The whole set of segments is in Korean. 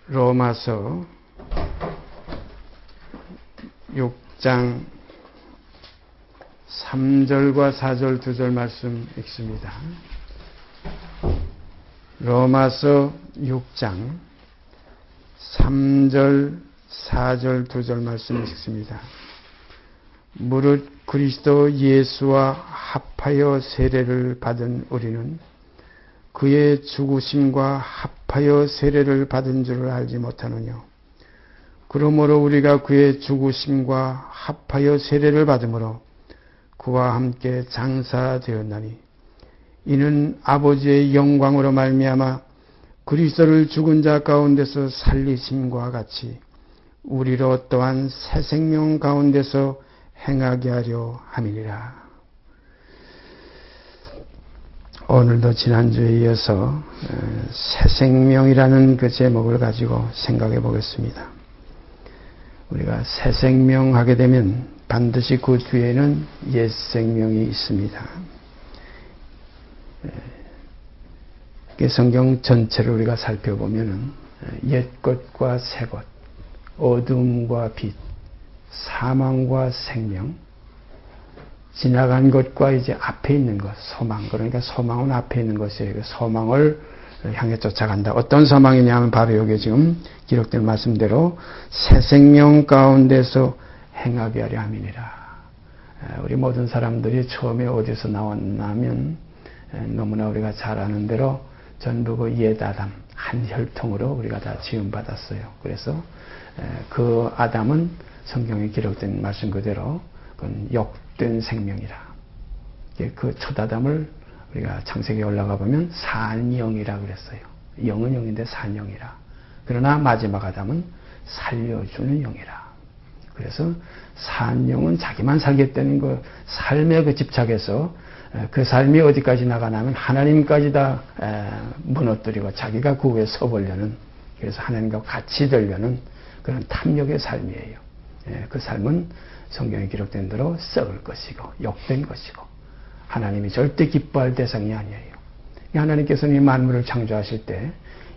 로마서 6장 3절과 4절 2절 말씀 읽습니다. 로마서 6장 3절 4절 2절 말씀 읽습니다. 무릇 그리스도 예수와 합하여 세례를 받은 우리는 그의 죽으심과 합하여 세례를 받은 줄을 알지 못하느뇨. 그러므로 우리가 그의 죽으심과 합하여 세례를 받음으로 그와 함께 장사되었나니 이는 아버지의 영광으로 말미암아 그리스도를 죽은 자 가운데서 살리심과 같이 우리로 또한 새 생명 가운데서 행하게 하려 함이니라. 오늘도 지난주에 이어서 새 생명이라는 그 제목을 가지고 생각해 보겠습니다. 우리가 새 생명하게 되면 반드시 그 뒤에는 옛 생명이 있습니다. 성경 전체를 우리가 살펴보면 옛 것과 새 것, 어둠과 빛, 사망과 생명, 지나간 것과 이제 앞에 있는 것, 소망. 그러니까 소망은 앞에 있는 것이에요. 그 소망을 향해 쫓아간다. 어떤 소망이냐면 바로 여기 지금 기록된 말씀대로 새 생명 가운데서 행하게 하려 함이니라. 우리 모든 사람들이 처음에 어디서 나왔냐면 너무나 우리가 잘 아는 대로 전부 그 옛 아담, 한 혈통으로 우리가 다 지음받았어요. 그래서 그 아담은 성경에 기록된 말씀 그대로 그건 욕된 생명이라. 그 첫 아담을 우리가 창세기에 올라가 보면 산영이라 그랬어요. 영은 영인데 산영이라. 그러나 마지막 아담은 살려주는 영이라. 그래서 산영은 자기만 살겠다는 그 삶의 그 집착에서 그 삶이 어디까지 나가냐면 하나님까지 다 무너뜨리고 자기가 그 위에 서보려는, 그래서 하나님과 같이 되려는 그런 탐욕의 삶이에요. 그 삶은 성경에 기록된 대로 썩을 것이고 욕된 것이고 하나님이 절대 기뻐할 대상이 아니에요. 하나님께서는 이 만물을 창조하실 때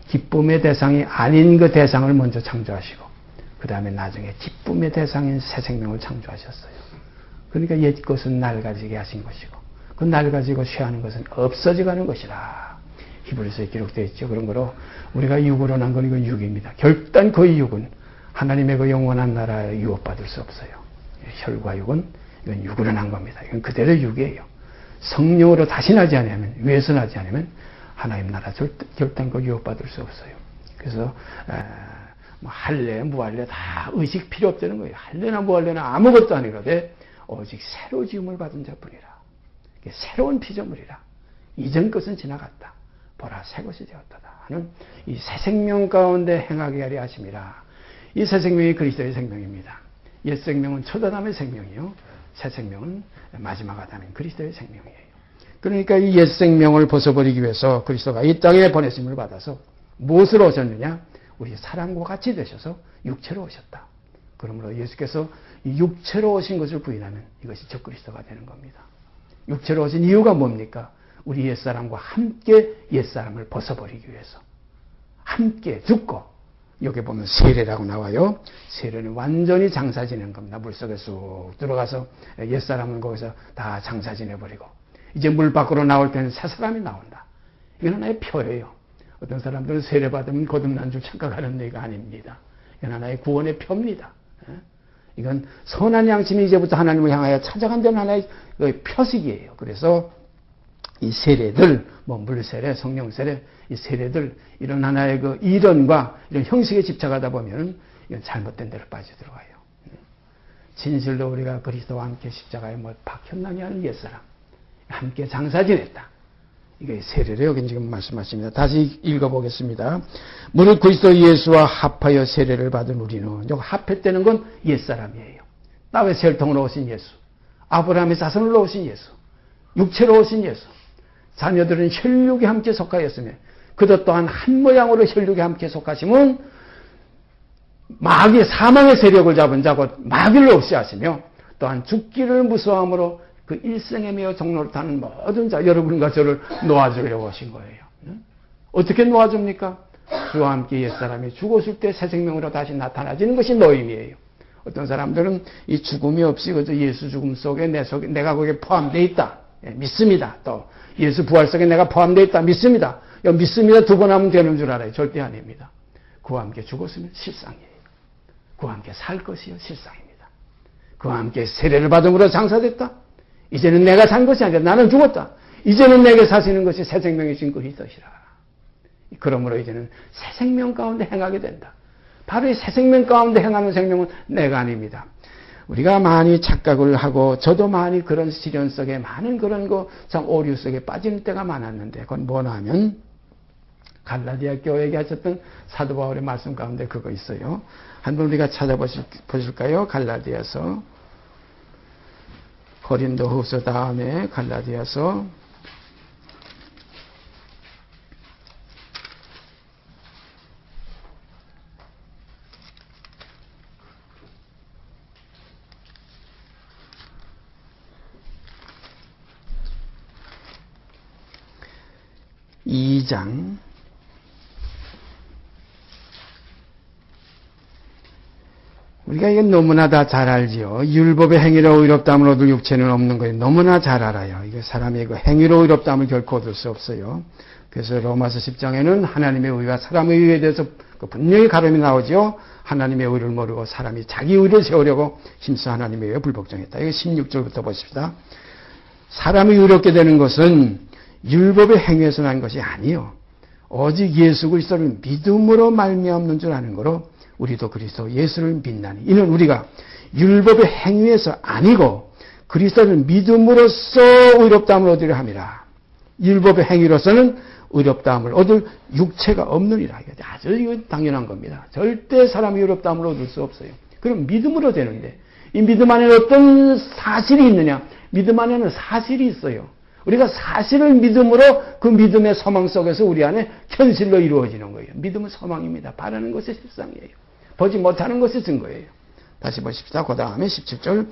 기쁨의 대상이 아닌 그 대상을 먼저 창조하시고 그 다음에 나중에 기쁨의 대상인 새 생명을 창조하셨어요. 그러니까 옛 것은 낡아지게 하신 것이고 그 낡아지고 쇠하는 것은 없어져가는 것이라. 히브리서에 기록되어 있죠. 그런 거로 우리가 육으로 난 건 이건 육입니다. 결단코 이 육은 하나님의 그 영원한 나라에 유업받을 수 없어요. 혈과 육은 이건 육으로 난 겁니다. 이건 그대로 육이에요. 성령으로 다시 나지 않으면, 위에서 나지 않으면 하나님 나라 결단코 유업받을 수 없어요. 그래서 뭐 할래 무할래 다 의식 필요 없다는 거예요. 할래나 무할래나 아무것도 아니로되 오직 새로 지음을 받은 자뿐이라. 새로운 피조물이라. 이전 것은 지나갔다. 보라 새 것이 되었다 하는 이 새 생명 가운데 행하게 하려 하심이라. 이 새 생명이 그리스도의 생명입니다. 옛 생명은 첫 아담의 생명이요, 새 생명은 마지막 아담인 그리스도의 생명이에요. 그러니까 이 옛 생명을 벗어버리기 위해서 그리스도가 이 땅에 보내심을 받아서 무엇으로 오셨느냐? 우리 사람과 같이 되셔서 육체로 오셨다. 그러므로 예수께서 이 육체로 오신 것을 부인하면 이것이 적그리스도가 되는 겁니다. 육체로 오신 이유가 뭡니까? 우리 옛사람과 함께 옛사람을 벗어버리기 위해서 함께 죽고, 여기 보면 세례라고 나와요. 세례는 완전히 장사 지낸 겁니다. 물속에 쑥 들어가서 옛사람은 거기서 다 장사 지내버리고 이제 물 밖으로 나올 때는 새 사람이 나온다. 이건 하나의 표예요. 어떤 사람들은 세례 받으면 거듭난 줄 착각하는 얘기가 아닙니다. 이건 하나의 구원의 표입니다. 이건 선한 양심이 이제부터 하나님을 향하여 찾아간다는 하나의 표식이에요. 그래서 이 세례들, 뭐 물세례, 성령세례, 이 세례들, 이런 하나의 그 이론과 이런 형식에 집착하다 보면 이건 잘못된 데로 빠져들어가요. 진실로 우리가 그리스도와 함께 십자가에 못 박혔나니 하는 옛사람, 함께 장사 지냈다. 이게 세례를 여기 지금 말씀하십니다. 다시 읽어보겠습니다. 무릇 그리스도 예수와 합하여 세례를 받은 우리는, 여기 합했다는 건 옛사람이에요. 다윗 혈통으로 오신 예수, 아브라함의 자손으로 오신 예수, 육체로 오신 예수, 자녀들은 혈육에 함께 속하였으며 그도 또한 한 모양으로 혈육에 함께 속하심은 마귀의 사망의 세력을 잡은 자고 마귀를 없이 하시며 또한 죽기를 무서워함으로 그 일생에 매어 종노릇하는 모든 자, 여러분과 저를 놓아주려고 하신 거예요. 어떻게 놓아줍니까? 주와 함께 옛사람이 죽었을 때 새 생명으로 다시 나타나지는 것이 노임이에요. 어떤 사람들은 이 죽음이 없이 그저 예수 죽음 속에 내가 거기에 포함되어 있다. 믿습니다. 또 예수 부활 속에 내가 포함되어 있다. 믿습니다. 믿습니다. 두 번 하면 되는 줄 알아요. 절대 아닙니다. 그와 함께 죽었으면 실상이에요. 그와 함께 살 것이요 실상입니다. 그와 함께 세례를 받음으로 장사됐다. 이제는 내가 산 것이 아니라 나는 죽었다. 이제는 내게 사시는 것이 새 생명이신 그리스도시라. 그러므로 이제는 새 생명 가운데 행하게 된다. 바로 이 새 생명 가운데 행하는 생명은 내가 아닙니다. 우리가 많이 착각을 하고 저도 많이 그런 시련 속에 많은 그런 참 오류 속에 빠지는 때가 많았는데 그건 뭐냐 하면 갈라디아 교회에게 하셨던 사도 바울의 말씀 가운데 그거 있어요. 한번 우리가 찾아보실까요? 갈라디아서 고린도후서 다음에 갈라디아서 2장 우리가 이건 너무나 다 잘 알지요. 율법의 행위로 의롭다함을 얻을 육체는 없는 거예요. 너무나 잘 알아요. 이거 사람의 그 행위로 의롭다함을 결코 얻을 수 없어요. 그래서 로마서 10장에는 하나님의 의와 사람의 의에 대해서 분명히 가름이 나오죠. 하나님의 의를 모르고 사람이 자기 의를 세우려고 힘써 하나님의 의에 불복종했다. 이거 16절부터 보십시다. 사람이 의롭게 되는 것은 율법의 행위에서 난 것이 아니요 오직 예수 그리스도를 믿음으로 말미암는 줄 아는 거로 우리도 그리스도 예수를 믿나니 이는 우리가 율법의 행위에서 아니고 그리스도를 믿음으로써 의롭다함을 얻으려 함이라. 율법의 행위로서는 의롭다함을 얻을 육체가 없느니라. 아주 이거 당연한 겁니다. 절대 사람이 의롭다함을 얻을 수 없어요. 그럼 믿음으로 되는데 이 믿음 안에 어떤 사실이 있느냐? 믿음 안에는 사실이 있어요. 우리가 사실을 믿음으로 그 믿음의 소망 속에서 우리 안에 현실로 이루어지는 거예요. 믿음은 소망입니다. 바라는 것이 실상이에요. 보지 못하는 것이 증거예요. 다시 보십시다. 그 다음에 17절.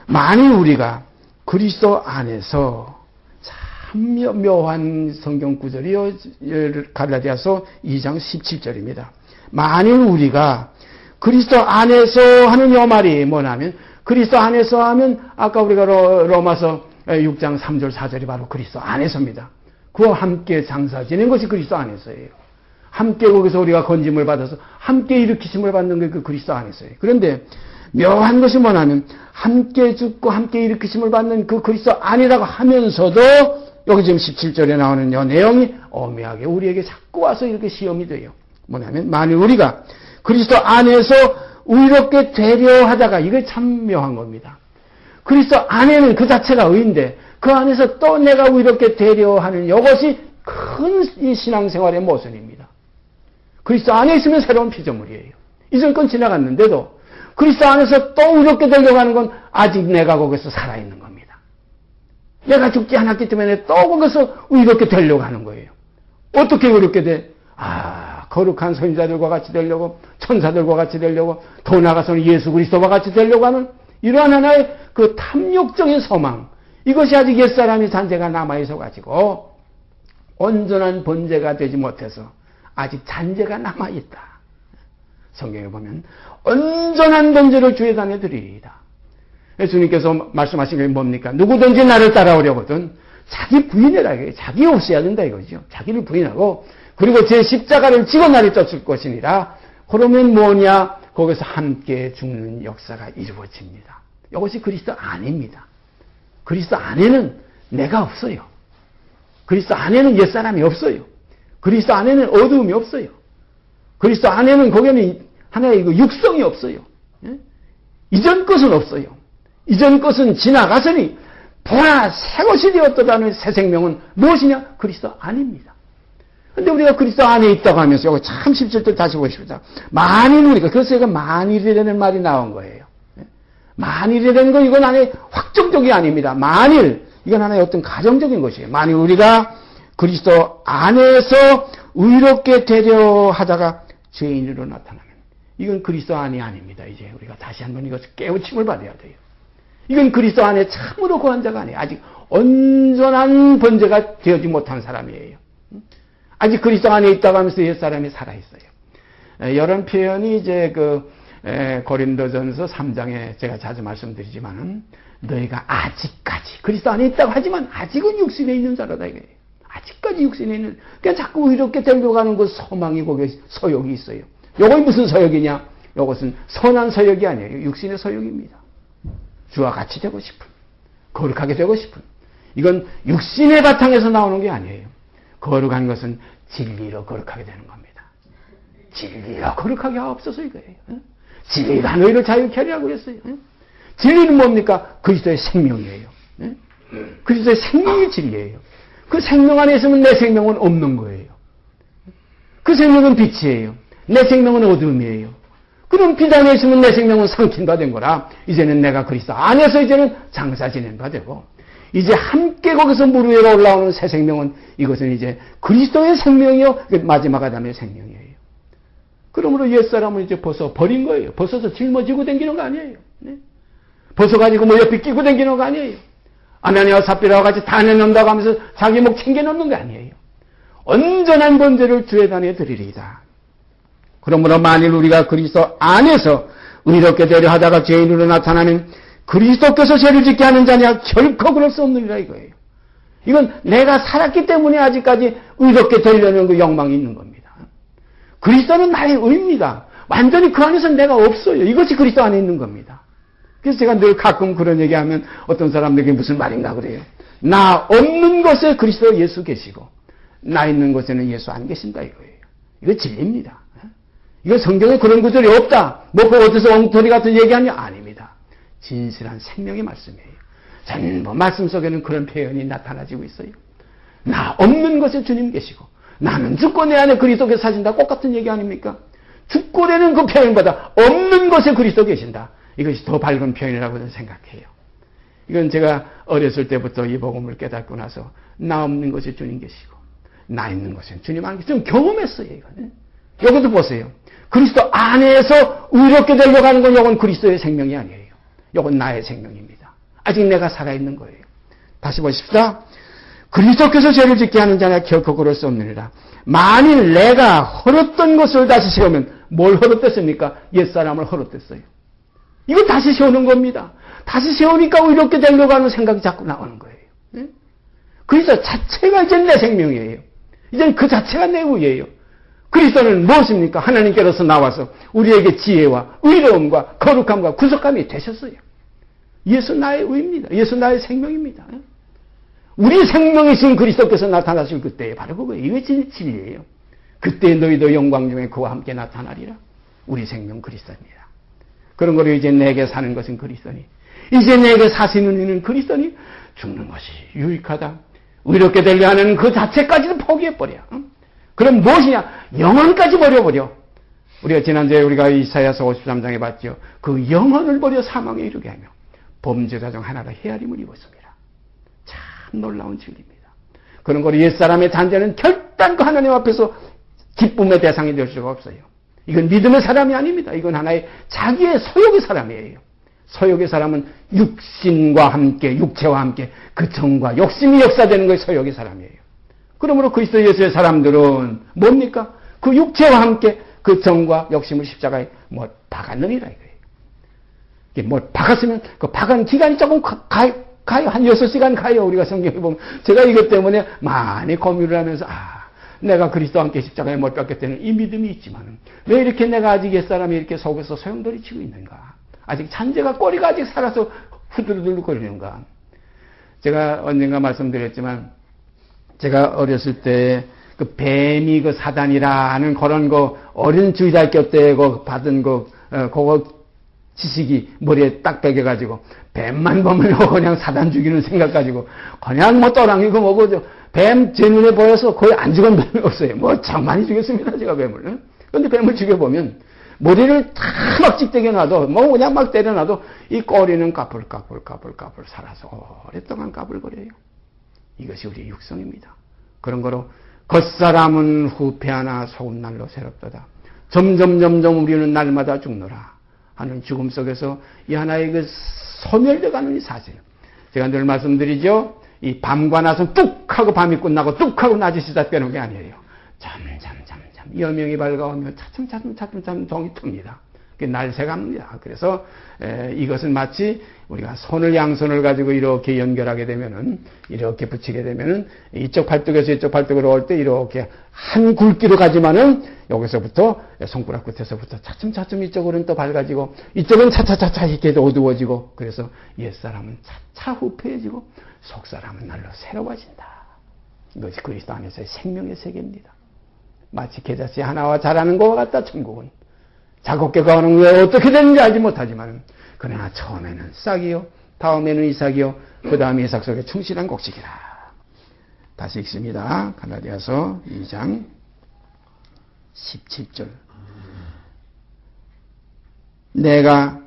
만일 우리가 그리스도 안에서 참 묘한 성경 구절이요. 갈라디아서 2장 17절입니다. 만일 우리가 그리스도 안에서 하는 요 말이 뭐냐면 그리스도 안에서 하면 아까 우리가 로마서 6장 3절 4절이 바로 그리스도 안에서입니다. 그와 함께 장사 지낸 것이 그리스도 안에서예요. 함께 거기서 우리가 건짐을 받아서 함께 일으키심을 받는 게 그 그리스도 안에서예요. 그런데 묘한 것이 뭐냐면 함께 죽고 함께 일으키심을 받는 그 그리스도 안이라고 하면서도 여기 지금 17절에 나오는 이 내용이 오묘하게 우리에게 자꾸 와서 이렇게 시험이 돼요. 뭐냐면 만일 우리가 그리스도 안에서 의롭게 되려 하다가 이게 참 묘한 겁니다. 그리스도 안에는 그 자체가 의인데 그 안에서 또 내가 의롭게 되려 하는 이것이 큰 이 신앙생활의 모순입니다. 그리스도 안에 있으면 새로운 피조물이에요. 이전 건 지나갔는데도 그리스도 안에서 또 의롭게 되려고 하는 건 아직 내가 거기서 살아있는 겁니다. 내가 죽지 않았기 때문에 또 거기서 의롭게 되려고 하는 거예요. 어떻게 의롭게 돼? 거룩한 선지자들과 같이 되려고 천사들과 같이 되려고 더 나아가서는 예수 그리스도와 같이 되려고 하는 이러한 하나의 그 탐욕적인 소망 이것이 아직 옛사람이 잔재가 남아있어 가지고 온전한 번제가 되지 못해서 아직 잔재가 남아있다. 성경에 보면 온전한 번제를 주의 단에 드리리이다. 예수님께서 말씀하신 게 뭡니까? 누구든지 나를 따라오려거든 자기 부인해라. 자기 없애야 된다 이거죠. 자기를 부인하고 그리고 제 십자가를 지고 나를 쫓을 것이니라. 그러면 뭐냐? 거기서 함께 죽는 역사가 이루어집니다. 이것이 그리스도 안입니다. 그리스도 안에는 내가 없어요. 그리스도 안에는 옛사람이 없어요. 그리스도 안에는 어두움이 없어요. 그리스도 안에는 거기는 하나의 육성이 없어요. 이전 것은 없어요. 이전 것은 지나가서니 보라 새 것이 되었다는 새 생명은 무엇이냐? 그리스도 안입니다. 근데 우리가 그리스도 안에 있다고 하면서 이거 참 17절 다시 보십시다. 만일 우리가 그래서 이거 만일이라는 말이 나온 거예요. 만일이라는 건 이건 하나의 확정적이 아닙니다. 만일 이건 하나의 어떤 가정적인 것이에요. 만일 우리가 그리스도 안에서 의롭게 되려 하다가 죄인으로 나타나면 이건 그리스도 안이 아닙니다. 이제 우리가 다시 한번 이것을 깨우침을 받아야 돼요. 이건 그리스도 안에 참으로 거한 자가 아니에요. 아직 온전한 번제가 되어지 못한 사람이에요. 아직 그리스도 안에 있다고 하면서 옛사람이 살아있어요. 이런 표현이 이제 고린도전서 3장에 제가 자주 말씀드리지만은 너희가 아직까지 그리스도 안에 있다고 하지만 아직은 육신에 있는 자라다 이거예요. 아직까지 육신에 있는, 그냥 자꾸 이렇게 되려가는 그 소망이 거기에 서욕이 있어요. 요건 무슨 서욕이냐? 요것은 선한 서욕이 아니에요. 육신의 서욕입니다. 주와 같이 되고 싶은, 거룩하게 되고 싶은. 이건 육신의 바탕에서 나오는 게 아니에요. 거룩한 것은 진리로 거룩하게 되는 겁니다. 진리로 거룩하게 하옵소서 이거예요. 진리가 너희를 자유케 하리라고 그랬어요. 진리는 뭡니까? 그리스도의 생명이에요. 그리스도의 생명이 진리예요. 그 생명 안에 있으면 내 생명은 없는 거예요. 그 생명은 빛이에요. 내 생명은 어둠이에요. 그럼 빛 안에 있으면 내 생명은 삼킨 바 된 거라 이제는 내가 그리스도 안에서 이제는 장사 지낸 바 되고 이제 함께 거기서 물 위로 올라오는 새 생명은 이것은 이제 그리스도의 생명이요 마지막 아담의 생명이에요. 그러므로 옛사람은 이제 벗어 버린 거예요. 벗어서 짊어지고 다니는 거 아니에요. 네? 벗어가지고 뭐 옆에 끼고 다니는 거 아니에요. 아나니아와 삽비라와 같이 다 내놓는다고 하면서 자기 목 챙겨놓는 거 아니에요. 온전한 번제를 주의 단에 드리리이다. 그러므로 만일 우리가 그리스도 안에서 의롭게 되려 하다가 죄인으로 나타나면 그리스도께서 죄를 짓게 하는 자냐 결코 그럴 수 없느니라 이거예요. 이건 내가 살았기 때문에 아직까지 의롭게 되려는 그 욕망이 있는 겁니다. 그리스도는 나의 의입니다. 완전히 그 안에서 내가 없어요. 이것이 그리스도 안에 있는 겁니다. 그래서 제가 늘 가끔 그런 얘기하면 어떤 사람들에게 무슨 말인가 그래요. 나 없는 곳에 그리스도 예수 계시고 나 있는 곳에는 예수 안 계신다 이거예요. 이거 진리입니다. 이거 성경에 그런 구절이 없다. 뭐 그 어디서 엉터리 같은 얘기하냐? 아닙니다. 진실한 생명의 말씀이에요. 전부 말씀 속에는 그런 표현이 나타나지고 있어요. 나 없는 곳에 주님 계시고 나는 죽고 내 안에 그리스도께서 사신다. 똑같은 얘기 아닙니까? 죽고 되는 그 표현보다 없는 곳에 그리스도 계신다. 이것이 더 밝은 표현이라고 저는 생각해요. 이건 제가 어렸을 때부터 이 복음을 깨닫고 나서 나 없는 곳에 주님 계시고 나 있는 곳에 주님 안 계시고 좀 경험했어요. 이거는. 여기도 보세요. 그리스도 안에서 의롭게 되려고 하는 건 이건 그리스도의 생명이 아니에요. 이건 나의 생명입니다. 아직 내가 살아있는 거예요. 다시 보십시다. 그리스도께서 죄를 짓게 하는 자냐 결코 그럴 수 없느니라. 만일 내가 헐었던 것을 다시 세우면 뭘 헐었댔습니까? 옛사람을 헐었댔어요. 이거 다시 세우는 겁니다. 다시 세우니까 의롭게 되려고 하는 생각이 자꾸 나오는 거예요. 네? 그리스도 자체가 이제 내 생명이에요. 이제는 그 자체가 내 의예요. 그리스도는 무엇입니까? 하나님께로서 나와서 우리에게 지혜와 의로움과 거룩함과 구속함이 되셨어요. 예수 나의 의입니다. 예수 나의 생명입니다. 우리 생명이신 그리스도께서 나타나실 그때에 바로 그거예요. 이게 진리예요. 그때 너희도 영광 중에 그와 함께 나타나리라. 우리 생명 그리스도입니다. 그런 거로 이제 내게 사는 것은 그리스도니 이제 내게 사시는 이는 그리스도니 죽는 것이 유익하다. 의롭게 되려 하는 그 자체까지도 포기해버려. 그럼 무엇이냐? 영혼까지 버려버려. 우리가 지난주에 우리가 이사야서 53장에 봤죠. 그 영혼을 버려 사망에 이르게 하며 범죄자 중 하나가 헤아림을 입었습니다. 참 놀라운 진리입니다. 그런 거로 옛사람의 잔재는 결단코 하나님 앞에서 기쁨의 대상이 될 수가 없어요. 이건 믿음의 사람이 아닙니다. 이건 하나의 자기의 소욕의 사람이에요. 소욕의 사람은 육신과 함께 육체와 함께 그 정과 욕심이 역사되는 것이 소욕의 사람이에요. 그러므로 그리스도 예수의 사람들은 뭡니까? 그 육체와 함께 그 정과 욕심을 십자가에 못 박았느니라 이거예요. 이게 못 박았으면 그 박은 기간이 조금 가요. 한 6시간 가요. 우리가 성경에 보면. 제가 이것 때문에 많이 고민을 하면서 내가 그리스도와 함께 십자가에 못 박겠다는 이 믿음이 있지만 왜 이렇게 내가 아직 옛사람이 이렇게 속에서 소용돌이 치고 있는가? 아직 잔재가 꼬리가 아직 살아서 후들후들거리는가? 제가 언젠가 말씀드렸지만 제가 어렸을 때 그 뱀이 그 사단이라는 그런 거 어린 주일학교 때 그 받은 그거 지식이 머리에 딱 배겨가지고 뱀만 보면 그냥 사단 죽이는 생각 가지고 그냥 뭐 떠랑이고 뭐고 뱀 제 눈에 보여서 거의 안 죽은 뱀이 없어요. 뭐 참 많이 죽였습니다 제가 뱀을. 그런데 뱀을 죽여보면 머리를 다 막 찍대게 놔도 뭐 그냥 막 때려놔도 이 꼬리는 까불까불 살아서 오랫동안 까불거려요. 이것이 우리의 육성입니다. 그런 거로 겉사람은 후패하나 속은 날로 새롭도다. 점점 우리는 날마다 죽노라 하는 죽음 속에서 이 하나의 그 소멸돼가는 이 사실. 제가 늘 말씀드리죠. 이 밤과 낮은 뚝 하고 밤이 끝나고 뚝 하고 낮이 시작되는 게 아니에요. 점점 여명이 밝아오면 차츰 동이 틉니다. 날새갑니다. 그래서 이것은 마치 우리가 손을 양손을 가지고 이렇게 연결하게 되면은, 이렇게 붙이게 되면은 이쪽 팔뚝에서 이쪽 팔뚝으로 올 때 이렇게 한 굵기로 가지만은 여기서부터 손가락 끝에서부터 차츰 이쪽으로는 또 밝아지고 이쪽은 차차차차 이렇게 어두워지고, 그래서 옛사람은 차차 후패해지고 속사람은 날로 새로워진다. 이것이 그리스도 안에서의 생명의 세계입니다. 마치 계자씨 하나와 자라는 것과 같다. 천국은 작업게 가는 왜 어떻게 되는지 알지 못하지만, 그러나 처음에는 싹이요, 다음에는 이삭이요, 그 다음에 이삭 속에 충실한 곡식이라. 다시 읽습니다. 갈라디아서 2장 17절. 내가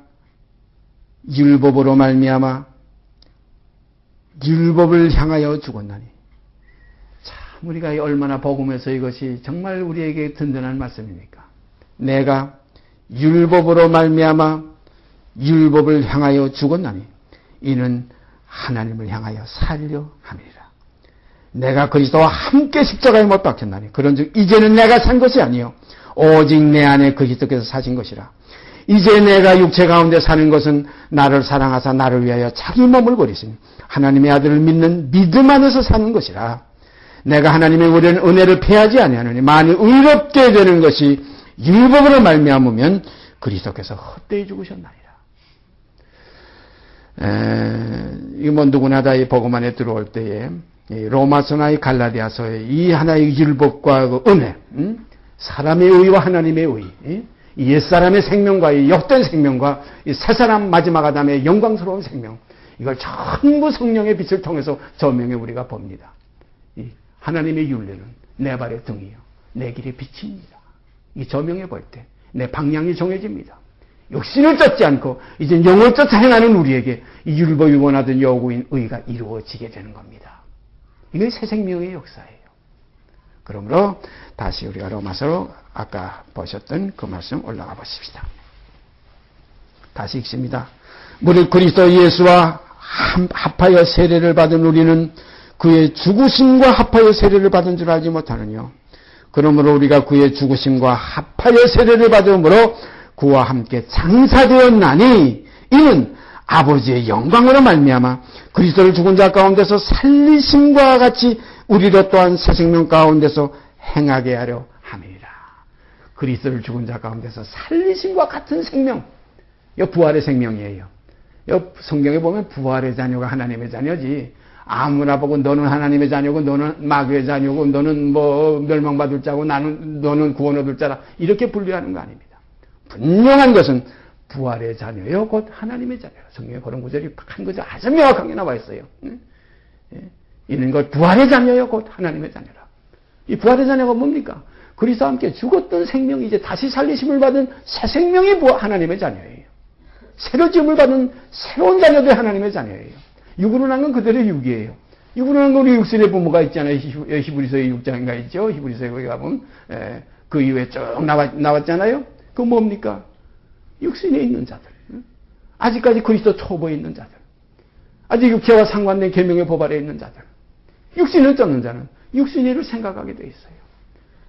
율법으로 말미암아 율법을 향하여 죽었나니. 참 우리가 얼마나 복음에서 이것이 정말 우리에게 든든한 말씀입니까? 내가 율법으로 말미암아 율법을 향하여 죽었나니 이는 하나님을 향하여 살려 함이라. 내가 그리스도와 함께 십자가에 못 박혔나니 그런즉 이제는 내가 산 것이 아니요 오직 내 안에 그리스도께서 사신 것이라. 이제 내가 육체 가운데 사는 것은 나를 사랑하사 나를 위하여 자기 몸을 버리시니 하나님의 아들을 믿는 믿음 안에서 사는 것이라. 내가 하나님의 은혜를 패하지 아니하노니 만일 의롭게 되는 것이 율법으로 말미암으면 그리스도께서 헛되이 죽으셨나이다. 이 뭐 누구나 다 이 복음 안에 들어올 때에 로마서나 이 갈라디아서의 이 하나의 율법과 그 은혜, 사람의 의와 하나님의 의, 이 옛사람의 생명과 이 역된 생명과 이 새사람 마지막 아담의 영광스러운 생명, 이걸 전부 성령의 빛을 통해서 저명해 우리가 봅니다. 이 하나님의 율례는 내 발의 등이요 내 길의 빛입니다. 이 저명해 볼 때 내 방향이 정해집니다. 육신을 쫓지 않고 이제 영을 쫓아 행하는 우리에게 이 율법이 원하던 요구인 의가 이루어지게 되는 겁니다. 이게 새 생명의 역사예요. 그러므로 다시 우리가 로마서로 아까 보셨던 그 말씀 올라가 보십시다. 다시 읽습니다. 무릇 그리스도 예수와 합하여 세례를 받은 우리는 그의 죽으심과 합하여 세례를 받은 줄 알지 못하느뇨. 그러므로 우리가 그의 죽으심과 합하여 세례를 받음으로 그와 함께 장사되었나니 이는 아버지의 영광으로 말미암아 그리스도를 죽은 자 가운데서 살리심과 같이 우리로 또한 새 생명 가운데서 행하게 하려 함이니라. 그리스도를 죽은 자 가운데서 살리심과 같은 생명, 이 부활의 생명이에요. 이 성경에 보면 부활의 자녀가 하나님의 자녀지, 아무나 보고 너는 하나님의 자녀고 너는 마귀의 자녀고 너는 뭐 멸망받을 자고 너는 구원 얻을 자라 이렇게 분류하는 거 아닙니다. 분명한 것은 부활의 자녀요 곧 하나님의 자녀라. 성경에 그런 구절이 한 구절 아주 명확하게 나와 있어요. 이는 것 부활의 자녀요 곧 하나님의 자녀라. 이 부활의 자녀가 뭡니까? 그리스도와 함께 죽었던 생명이 이제 다시 살리심을 받은 새 생명이 하나님의 자녀예요. 새로 지음을 받은 새로운 자녀들 하나님의 자녀예요. 육으로 난 건 그대로 육이에요. 육으로 난 건 우리 육신의 부모가 있잖아요. 히브리서의 6장인가 있죠. 히브리서에 거기 가보면 그 이후에 쭉 나왔잖아요. 그 뭡니까? 육신에 있는 자들. 아직까지 그리스도 초보에 있는 자들. 아직 육체와 상관된 계명의 법 아래에 있는 자들. 육신을 쫓는 자는 육신을 생각하게 돼 있어요.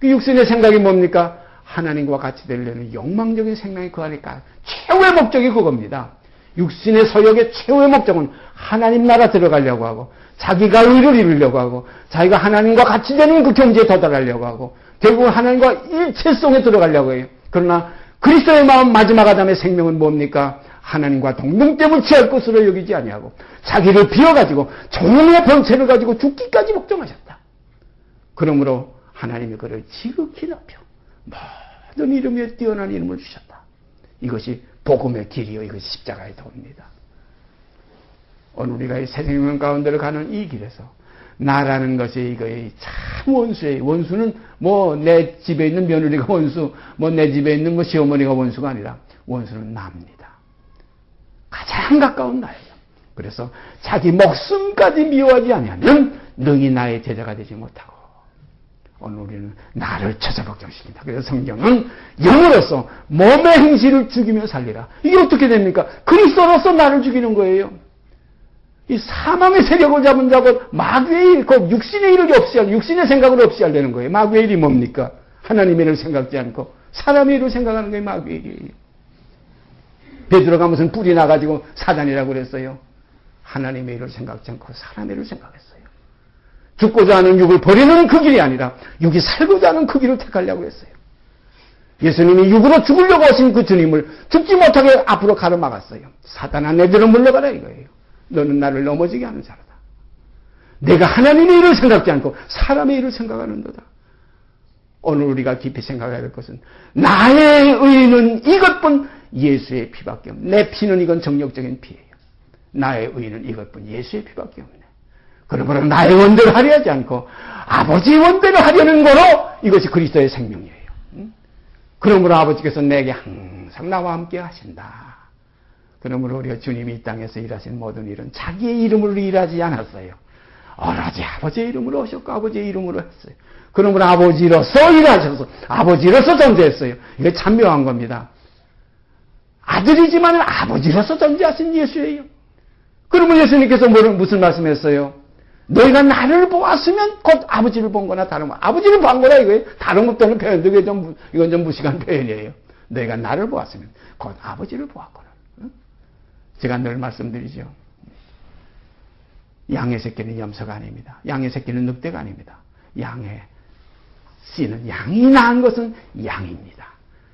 그 육신의 생각이 뭡니까? 하나님과 같이 되려는 욕망적인 생명이 그 안에 최후의 목적이 그겁니다. 육신의 서역의 최후의 목적은 하나님 나라 들어가려고 하고 자기가 의를 이루려고 하고 자기가 하나님과 같이 되는 그 경지에 도달하려고 하고 결국은 하나님과 일체성에 들어가려고 해요. 그러나 그리스도의 마음 마지막 아담의 생명은 뭡니까? 하나님과 동등됨을 취할 것으로 여기지 아니하고 자기를 비워가지고 종의 병체를 가지고 죽기까지 복종하셨다. 그러므로 하나님이 그를 지극히 높여 모든 이름 위에 뛰어난 이름을 주셨다. 이것이 복음의 길이요 이것이 십자가의 도입니다. 오늘 우리가 이 새 생명 가운데로 가는 이 길에서 나라는 것이 이거의 참 원수예요. 원수는 뭐 내 집에 있는 며느리가 원수, 뭐 내 집에 있는 뭐 시어머니가 원수가 아니라 원수는 나입니다. 가장 가까운 나예요. 그래서 자기 목숨까지 미워하지 아니하면 능히 나의 제자가 되지 못하고 오늘 우리는 나를 찾아복종시킨다. 그래서 성경은 영으로서 몸의 행실을 죽이며 살리라. 이게 어떻게 됩니까? 그리스도로서 나를 죽이는 거예요. 이 사망의 세력을 잡은 자고 마귀의 일, 그 육신의 일을 없이 할, 육신의 생각을 없이 하려는 거예요. 마귀의 일이 뭡니까? 하나님의 일을 생각지 않고 사람의 일을 생각하는 게 마귀의 일이에요. 베드로가 무슨 뿔이 나가지고 사단이라고 그랬어요. 하나님의 일을 생각지 않고 사람의 일을 생각했어요. 죽고자 하는 육을 버리는 그 길이 아니라 육이 살고자 하는 그 길을 택하려고 했어요. 예수님이 육으로 죽으려고 하신 그 주님을 죽지 못하게 앞으로 가로막았어요. 사단아, 내들은 물러가라 이거예요. 너는 나를 넘어지게 하는 자라다. 내가 하나님의 일을 생각지 않고 사람의 일을 생각하는 너다. 오늘 우리가 깊이 생각해야 될 것은 나의 의는 이것뿐 예수의 피밖에 없네. 내 피는 이건 정력적인 피예요. 나의 의는 이것뿐 예수의 피밖에 없네. 그러므로 나의 원대로 하려 하지 않고 아버지의 원대로 하려는 거로 이것이 그리스도의 생명이에요. 그러므로 아버지께서 내게 항상 나와 함께 하신다. 그러므로 우리가 주님이 이 땅에서 일하신 모든 일은 자기의 이름으로 일하지 않았어요. 오로지 아버지의 이름으로 오셨고 아버지의 이름으로 했어요. 그러므로 아버지로서 일하셔서 아버지로서 존재했어요. 이게 참 묘한 겁니다. 아들이지만 아버지로서 존재하신 예수예요. 그러면 예수님께서 무슨 말씀했어요? 너희가 나를 보았으면 곧 아버지를 본 거나 다른 거. 아버지를 본 거라 이거예요. 다른 것들은 표현도 이건 좀 무식한 표현이에요. 너희가 나를 보았으면 곧 아버지를 보았거나. 제가 늘 말씀드리죠. 양의 새끼는 염소가 아닙니다. 양의 새끼는 늑대가 아닙니다. 양의 씨는 양이 낳은 것은 양입니다.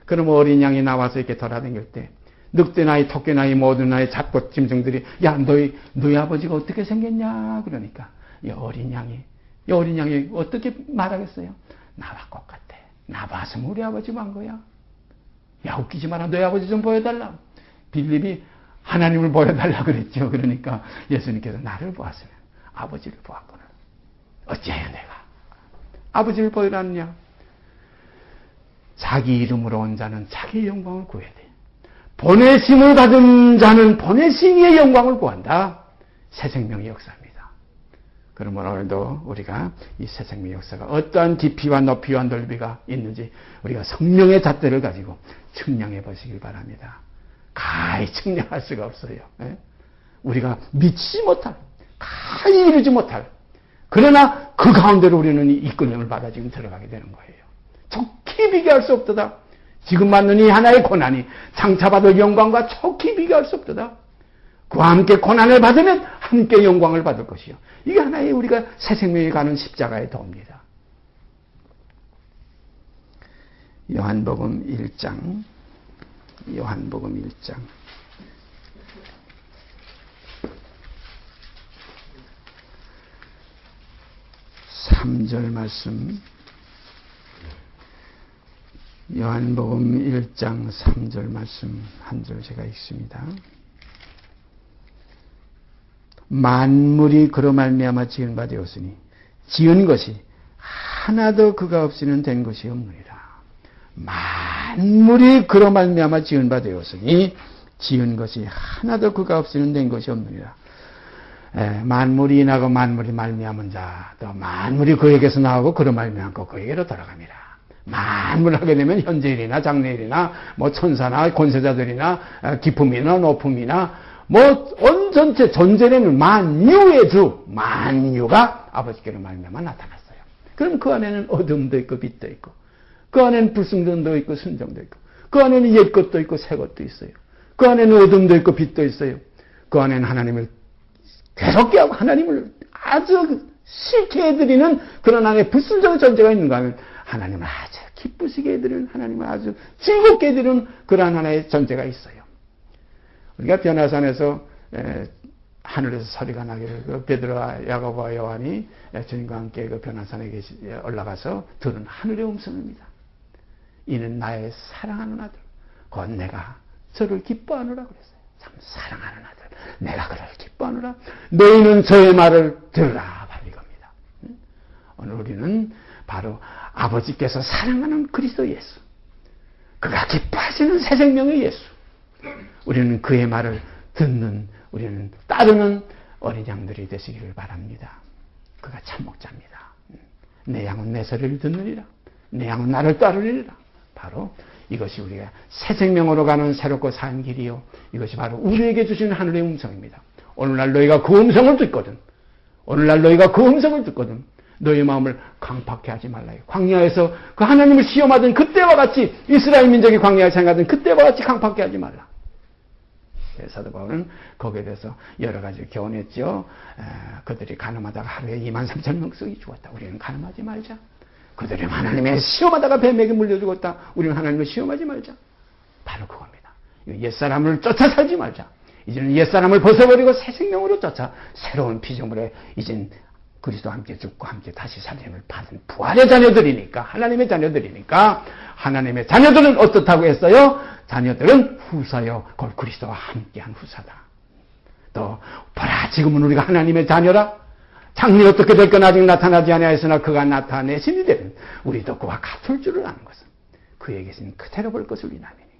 그럼 어린 양이 나와서 이렇게 돌아다닐 때 늑대나이, 토끼나이, 모든 나이 잡꽃 짐승들이 야 너희 아버지가 어떻게 생겼냐 그러니까 이 어린 양이 어떻게 말하겠어요? 나와 똑같아. 나 봤으면 우리 아버지 본 거야. 야 웃기지 마라. 너희 아버지 좀 보여달라. 빌립이 하나님을 보여달라 그랬죠. 그러니까 예수님께서 나를 보았으면 아버지를 보았구나. 어찌하여 내가 아버지를 보여놨냐? 자기 이름으로 온 자는 자기의 영광을 구해야 돼. 보내심을 받은 자는 보내심의 영광을 구한다. 새 생명의 역사입니다. 그러므로 오늘도 우리가 이 새 생명의 역사가 어떠한 깊이와 높이와 넓이가 있는지 우리가 성령의 잣대를 가지고 측량해 보시길 바랍니다. 가히 측량할 수가 없어요. 우리가 미치지 못할, 가히 이루지 못할, 그러나 그 가운데로 우리는 이끌림을 받아 지금 들어가게 되는 거예요. 좋게 비교할 수 없도다. 지금 받는 이 하나의 고난이 장차 받을 영광과 좋게 비교할 수 없도다. 그와 함께 고난을 받으면 함께 영광을 받을 것이요. 이게 하나의 우리가 새 생명에 가는 십자가의 도입니다. 요한복음 1장 3절 말씀. 요한복음 1장 3절 말씀 한 절 제가 읽습니다. 만물이 그로 말미암아 지은 바 되었으니 지은 것이 하나도 그가 없이는 된 것이 없느니라. 만물이 그로 말미암아 지은 바 되었으니 지은 것이 하나도 그가 없이는 된 것이 없느니라. 만물이 나고 만물이 말미암은 자, 또 만물이 그에게서 나오고 그로 말미암고 그에게로 돌아갑니다. 만물 하게 되면 현재일이나 장래일이나 뭐 천사나 권세자들이나 기품이나 높음이나 뭐 온 전체 존재는 만유의 주, 만유가 아버지께로 말미암아 나타났어요. 그럼 그 안에는 어둠도 있고 빛도 있고, 그 안에는 불순종도 있고 순종도 있고, 그 안에는 옛 것도 있고 새 것도 있어요. 그 안에는 어둠도 있고 빛도 있어요. 그 안에는 하나님을 괴롭게 하고 하나님을 아주 싫게 해드리는 그런 안에 불순종의 존재가 있는가 하면 하나님을 아주 기쁘시게 해드리는, 하나님을 아주 즐겁게 해드리는 그러한 하나의 존재가 있어요. 우리가 변화산에서 하늘에서 소리가 나기를 그 베드로와 야고보와 요한이 주님과 함께 그 변화산에 올라가서 들은 하늘의 음성입니다. 이는 나의 사랑하는 아들, 곧 내가 저를 기뻐하노라 그랬어요. 참 사랑하는 아들, 내가 그를 기뻐하노라. 너희는 저의 말을 들으라, 바로 이겁니다. 오늘 우리는 바로 아버지께서 사랑하는 그리스도 예수, 그가 기뻐하시는 새 생명의 예수, 우리는 그의 말을 듣는, 우리는 따르는 어린 양들이 되시기를 바랍니다. 그가 참 목자입니다. 내 양은 내 소리를 듣느니라. 내 양은 나를 따르리라. 바로 이것이 우리가 새 생명으로 가는 새롭고 산 길이요, 이것이 바로 우리에게 주시는 하늘의 음성입니다. 오늘날 너희가 그 음성을 듣거든. 오늘날 너희가 그 음성을 듣거든. 너희 마음을 강팍해 하지 말라. 광야에서 그 하나님을 시험하던 그때와 같이 이스라엘 민족이 광야에서 행하던 그때와 같이 강팍해 하지 말라. 사도 바울은 거기에 대해서 여러 가지 교훈했죠. 그들이 가늠하다가 하루에 23,000명씩이 죽었다. 우리는 가늠하지 말자. 그들이 하나님의 시험하다가 뱀에게 물려 죽었다. 우리는 하나님을 시험하지 말자. 바로 그겁니다. 옛사람을 쫓아 살지 말자. 이제는 옛사람을 벗어버리고 새 생명으로 쫓아 새로운 피조물에 이젠 그리스도와 함께 죽고 함께 다시 살림을 받은 부활의 자녀들이니까, 하나님의 자녀들이니까, 하나님의 자녀들은 어떻다고 했어요? 자녀들은 후사요, 곧 그리스도와 함께한 후사다. 또 보라, 지금은 우리가 하나님의 자녀라. 장래 어떻게 될 건 아직 나타나지 아니하였으나 그가 나타내신 이들은 우리도 그와 같을 줄을 아는 것은 그의 계신 그대로 볼 것을 위함이니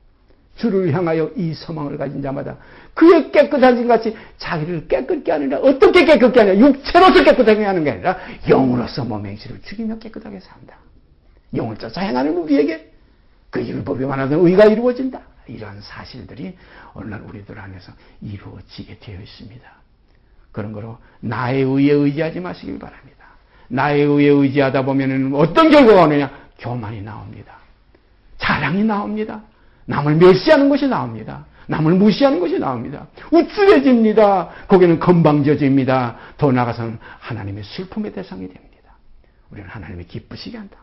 주를 향하여 이 소망을 가진 자마다 그의 깨끗하신 같이 자기를 깨끗게 하느라. 어떻게 깨끗게 하냐? 육체로서 깨끗하게 하는 게 아니라 영으로서 몸의 행실을 죽이며 깨끗하게 산다. 영을 쫓아 행하는 우리에게 그 율법이 말하는 의가 이루어진다. 이러한 사실들이 오늘날 우리들 안에서 이루어지게 되어 있습니다. 그런 거로 나의 의에 의지하지 마시길 바랍니다. 나의 의에 의지하다 보면은 어떤 결과가 오느냐? 교만이 나옵니다. 자랑이 나옵니다. 남을 멸시하는 것이 나옵니다. 남을 무시하는 것이 나옵니다. 우쭐해집니다. 거기는 건방져집니다. 더 나아가서는 하나님의 슬픔의 대상이 됩니다. 우리는 하나님이 기쁘시게 한다.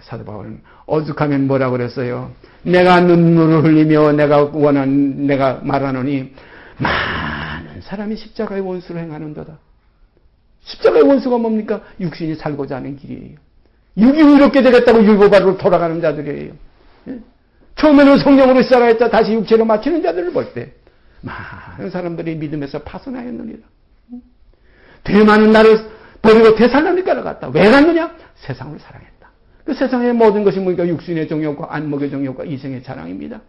사도 바울은 오죽하면 뭐라 그랬어요? 내가 눈물을 흘리며 내가 말하노니 많은 사람이 십자가의 원수로 행하는도다. 십자가의 원수가 뭡니까? 육신이 살고자 하는 길이에요. 육이 의롭게 되겠다고 율법으로 돌아가는 자들이에요. 처음에는 성령으로 시작했다 다시 육체로 맞추는 자들을 볼 때 많은 사람들이 믿음에서 파손하였느니라. 되많은 나를 버리고 데살로니가로 갔다. 왜 갔느냐? 세상을 사랑했다. 그 세상의 모든 것이 뭡니까? 육신의 정욕과 안목의 정욕과 이생의 자랑입니다.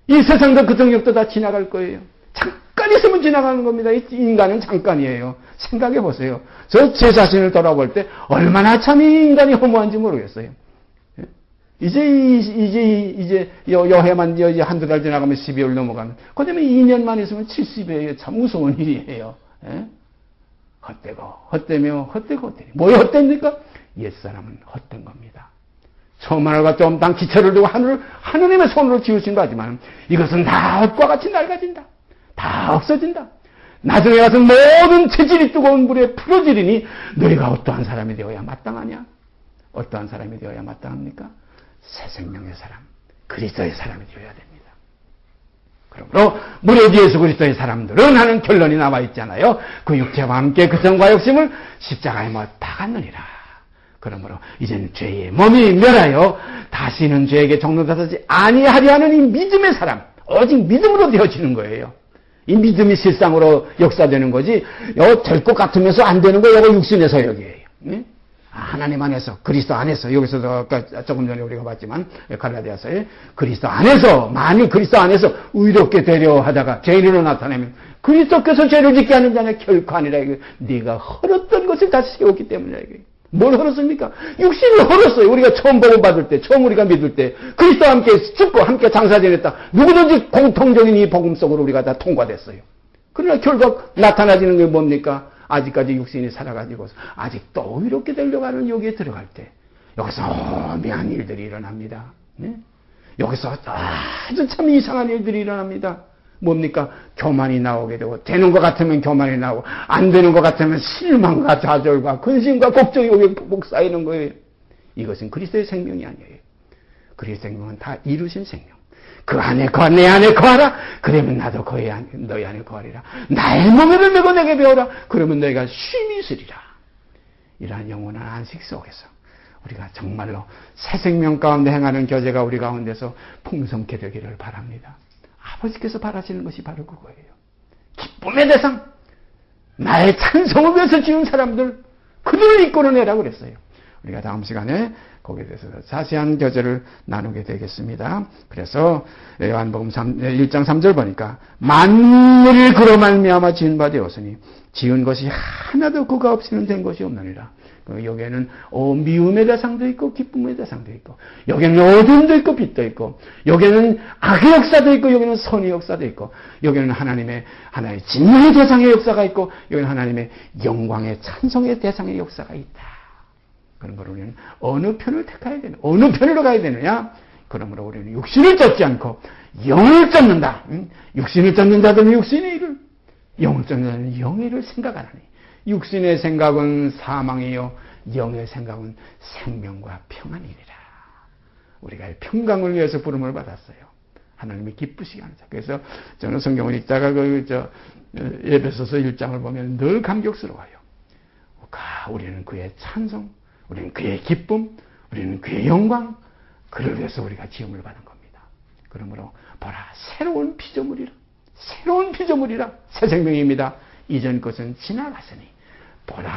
이 세상도 그 정욕도 다 지나갈 거예요. 잠깐 있으면 지나가는 겁니다. 인간은 잠깐이에요. 생각해 보세요. 저 제 자신을 돌아볼 때 얼마나 참 이 인간이 허무한지 모르겠어요. 이제 여해만 한두 달 지나가면 12월 넘어가면 그다음에 2년만 있으면 70이에요. 참 무서운 일이에요. 헛되며 헛되고 헛되니. 뭐에 헛됩니까? 옛사람은 헛된 겁니다. 처음하늘과 좀 땅 기체를 두고 하느님의 손으로 지으신 거지만 이것은 다 헛과 같이 낡아진다. 다 없어진다. 나중에 가서 모든 체질이 뜨거운 불에 풀어지리니 너희가 어떠한 사람이 되어야 마땅하냐? 어떠한 사람이 되어야 마땅합니까? 새 생명의 사람, 그리스도의 사람이 되어야 됩니다. 그러므로 무릇 예수 그리스도의 사람들은 하는 결론이 나와 있잖아요. 그 육체와 함께 그 성과 욕심을 십자가에 못 박았느니라. 그러므로 이제는 죄의 몸이 멸하여 다시는 죄에게 종노하지 아니하려 하는 이 믿음의 사람, 오직 믿음으로 되어지는 거예요. 이 믿음이 실상으로 역사되는 거지, 될 것 같으면서 안 되는 거, 이거 육신의 서역이에요. 하나님 안에서, 그리스도 안에서, 여기서도 아까 조금 전에 우리가 봤지만, 갈라디아서에 그리스도 안에서, 만일 그리스도 안에서 의롭게 되려 하다가 죄인으로 나타나면 그리스도께서 죄를 짓게 하는 자냐? 결코 아니라. 네가 헐었던 것을 다시 세웠기 때문이라. 뭘 헐었습니까? 육신을 헐었어요. 우리가 처음 복음받을 때, 처음 우리가 믿을 때, 그리스도와 함께 죽고 함께 장사 지냈다. 누구든지 공통적인 이 복음 속으로 우리가 다 통과됐어요. 그러나 결국 나타나지는 게 뭡니까? 아직까지 육신이 살아가지고 아직도 의롭게 되려고 하는 여기에 들어갈 때 여기서 오묘한 일들이 일어납니다. 네? 여기서 아주 참 이상한 일들이 일어납니다. 뭡니까? 교만이 나오게 되고, 되는 것 같으면 교만이 나오고, 안 되는 것 같으면 실망과 좌절과 근심과 걱정이 여기 복 쌓이는 거예요. 이것은 그리스도의 생명이 아니에요. 그리스도의 생명은 다 이루신 생명. 그 안에 거하, 내 안에 거하라. 그러면 나도 너희 안에 거하리라. 나의 몸을 메고 내게 배우라. 그러면 너희가 쉼이 있으리라. 이러한 영원한 안식 속에서 우리가 정말로 새 생명 가운데 행하는 교제가 우리 가운데서 풍성케 되기를 바랍니다. 아버지께서 바라시는 것이 바로 그거예요. 기쁨의 대상, 나의 찬송을 위해서 지은 사람들, 그들을 이끌어내라고 그랬어요. 우리가 다음 시간에 거기에 대해서 자세한 교제를 나누게 되겠습니다. 그래서 요한복음 1장 3절 보니까 만물이 그로 말미암아 지은 바 되었으니 지은 것이 하나도 그가 없이는 된 것이 없느니라. 여기에는 미움의 대상도 있고 기쁨의 대상도 있고, 여기에는 어둠도 있고 빛도 있고, 여기에는 악의 역사도 있고, 여기는 선의 역사도 있고, 여기는 하나님의 진노의 대상의 역사가 있고, 여기는 하나님의 영광의 찬송의 대상의 역사가 있다. 그런 걸 우리는 어느 편을 택해야 되느냐, 어느 편으로 가야 되느냐. 그러므로 우리는 육신을 쫓지 않고 영을 쫓는다. 육신을 쫓는다더니 육신의 일을, 영을 쫓는다는 영의 일을 생각하나니 육신의 생각은 사망이요 영의 생각은 생명과 평안이니라. 우리가 평강을 위해서 부름을 받았어요. 하나님이 기쁘시게 하는 자. 그래서 저는 성경을 읽다가 에베소서 1장을 보면 늘 감격스러워요. 우리는 그의 찬송, 우리는 그의 기쁨, 우리는 그의 영광, 그를 위해서 우리가 지음을 받은 겁니다. 그러므로 보라, 새로운 피조물이라, 새로운 피조물이라, 새 생명입니다. 이전 것은 지나갔으니 보라,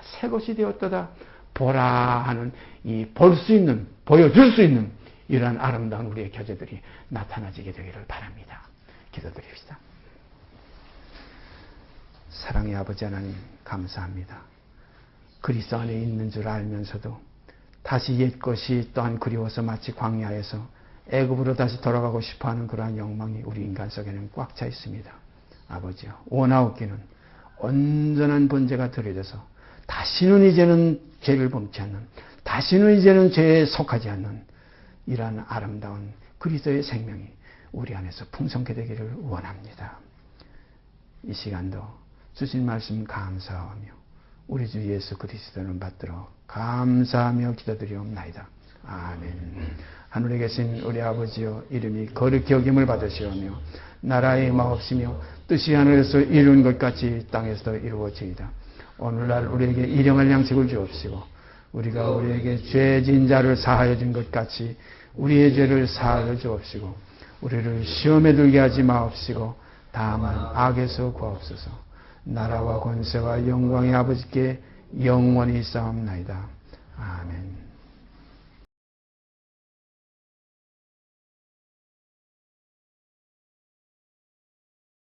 새 것이 되었도다. 보라 하는 이 볼 수 있는, 보여줄 수 있는 이러한 아름다운 우리의 교제들이 나타나지게 되기를 바랍니다. 기도드립시다. 사랑의 아버지 하나님, 감사합니다. 그리스도 안에 있는 줄 알면서도 다시 옛것이 또한 그리워서 마치 광야에서 애굽으로 다시 돌아가고 싶어하는 그러한 욕망이 우리 인간 속에는 꽉 차 있습니다. 아버지여, 원하옵기는 온전한 번제가 드려져서 다시는 이제는 죄를 범치 않는, 다시는 이제는 죄에 속하지 않는 이러한 아름다운 그리스도의 생명이 우리 안에서 풍성케 되기를 원합니다. 이 시간도 주신 말씀 감사하며 우리 주 예수 그리스도는 받들어 감사하며 기도드리옵나이다. 아멘. 하늘에 계신 우리 아버지여, 이름이 거룩히 여김을 받으시오며 나라의 임하옵시며 뜻이 하늘에서 이룬 것 같이 땅에서도 이루어지이다. 오늘날 우리에게 일용할 양식을 주옵시고 우리가 우리에게 죄 지은 자를 사하여 준 것 같이 우리의 죄를 사하여 주옵시고 우리를 시험에 들게 하지 마옵시고 다만 악에서 구하옵소서. 나라와 권세와 영광의 아버지께 영원히 싸움나이다. 아멘.